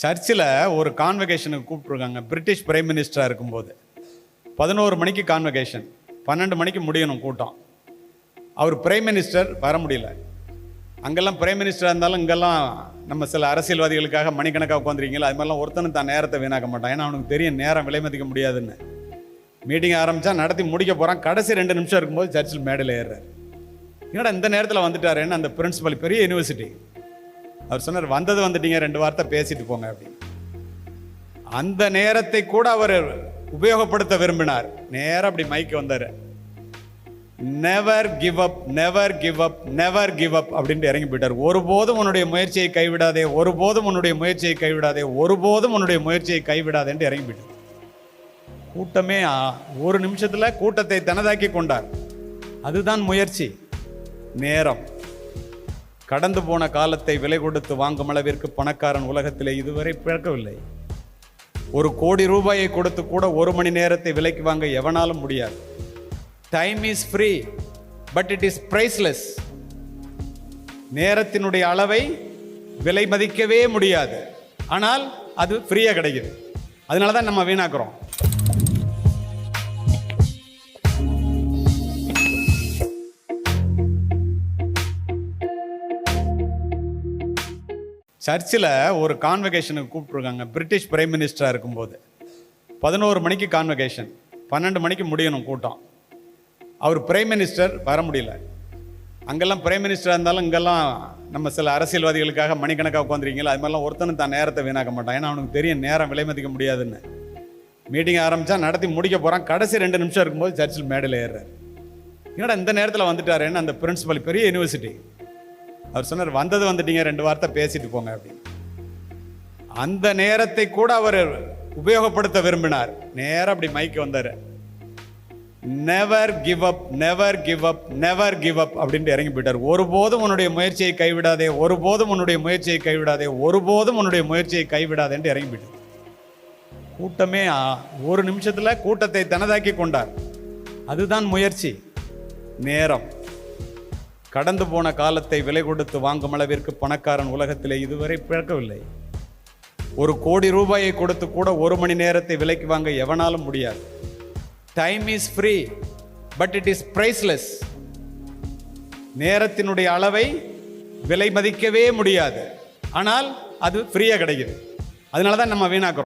சர்ச்சில் ஒரு கான்வகேஷனுக்கு கூப்பிட்ருக்காங்க. British prime மினிஸ்டராக இருக்கும்போது 11 மணிக்கு கான்வகேஷன், 12 மணிக்கு முடியணும் கூட்டம். அவர் பிரைம் மினிஸ்டர் வர முடியல. அங்கெல்லாம் பிரைம் மினிஸ்டராக இருந்தாலும் இங்கெல்லாம் நம்ம சில அரசியல்வாதிகளுக்காக மணிக்கணக்காக உட்காந்துருக்கீங்களா, அது மாதிரிலாம் ஒருத்தனும் தான் நேரத்தை வீணாக்க மாட்டான். ஏன்னா அவனுக்கு தெரியும் நேரம் விலை மதிக்க முடியாதுன்னு. மீட்டிங் ஆரம்பித்தா நடத்தி முடிக்க போகிறான். கடைசி 2 நிமிஷம் இருக்கும்போது சர்ச்சில் மேடையில் ஏறுறாரு. என்னடா இந்த நேரத்தில் வந்துட்டாருன்னு அந்த பிரின்சிபல், பெரிய யூனிவர்சிட்டி, அவர் சொன்னார், வந்துட்டீங்க, 2 வார்த்தை பேசிட்டு போங்க அப்படின்னு. அந்த நேரத்தை கூட அவர் உபயோகப்படுத்த விரும்பினார். நேரம் அப்படி மைக்கு வந்தார். Never give up, never give up, never give up அப்படின்ட்டு இறங்கி போயிட்டார். ஒருபோதும் உன்னுடைய முயற்சியை கைவிடாதே, ஒருபோதும் உன்னுடைய முயற்சியை கைவிடாதே, ஒருபோதும் உன்னுடைய முயற்சியை கைவிடாதேன்ட்டு இறங்கி போயிட்டார். கூட்டமே 1 நிமிஷத்தில் கூட்டத்தை தனதாக்கி கொண்டார். அதுதான் முயற்சி. நேரம். கடந்து போன காலத்தை விலை கொடுத்து வாங்கும் அளவிற்கு பணக்காரன் உலகத்திலே இதுவரை பிறக்கவில்லை. 1 கோடி ரூபாயை கொடுத்து கூட 1 மணி நேரத்தை விலைக்கு வாங்க எவனாலும் முடியாது. Time is free but it is priceless. நேரத்தினுடைய அளவை விலை மதிக்கவே முடியாது, ஆனால் அது ஃப்ரீயாக கிடைக்குது. அதனால தான் நம்ம வீணாக்குறோம். சர்ச்சில் ஒரு கான்வகேஷனுக்கு கூப்பிட்ருக்காங்க. பிரிட்டிஷ் பிரைம் மினிஸ்டராக இருக்கும்போது 11 மணிக்கு கான்வகேஷன், 12 மணிக்கு முடியணும் கூட்டம். அவர் பிரைம் மினிஸ்டர் வர முடியல. அங்கெல்லாம் பிரைம் மினிஸ்டராக இருந்தாலும் இங்கெல்லாம் நம்ம சில அரசியல்வாதிகளுக்காக மணிக்கணக்காக உட்காந்துருக்கீங்களா, அது மாதிரிலாம் ஒருத்தனும் தான் நேரத்தை வீணாக்க மாட்டான். ஏன்னா அவனுக்கு தெரியும் நேரம் விலை மதிக்க முடியாதுன்னு. மீட்டிங் ஆரம்பித்தா நடத்தி முடிக்க போகிறான். கடைசி 2 நிமிஷம் இருக்கும்போது சர்ச்சில் மேடையில் ஏறுறாரு. என்னடா இந்த நேரத்தில் வந்துட்டாருன்னு அந்த பிரின்சிபல், பெரிய யூனிவர்சிட்டி, அவர் சொன்னார், வந்துட்டீங்க, 2 வார்த்தை பேசிட்டு போங்க அப்படின்னு. அந்த நேரத்தை கூட அவர் உபயோகப்படுத்த விரும்பினார். நேரம் அப்படி மைக்கு வந்தார். Never give up, never give up, never give up அப்படின்ட்டு இறங்கி போயிட்டார். ஒருபோதும் உன்னுடைய முயற்சியை கைவிடாதே, ஒருபோதும் உன்னுடைய முயற்சியை கைவிடாதே, ஒருபோதும் உன்னுடைய முயற்சியை கைவிடாதேன்ட்டு இறங்கி போயிட்டார். கூட்டமே 1 நிமிஷத்தில் கூட்டத்தை தனதாக்கி கொண்டார். அதுதான் முயற்சி. நேரம். கடந்து போன காலத்தை விலை கொடுத்து வாங்கும் அளவிற்கு பணக்காரன் உலகத்திலே இதுவரை பிறக்கவில்லை. 1 கோடி ரூபாயை கொடுத்து கூட 1 மணி நேரத்தை விலைக்கு வாங்க எவனாலும் முடியாது. Time is free but it is priceless. நேரத்தினுடைய அளவை விலை மதிக்கவே முடியாது, ஆனால் அது ஃப்ரீயாக கிடைக்குது. அதனால தான் நம்ம வீணாக்குறோம்.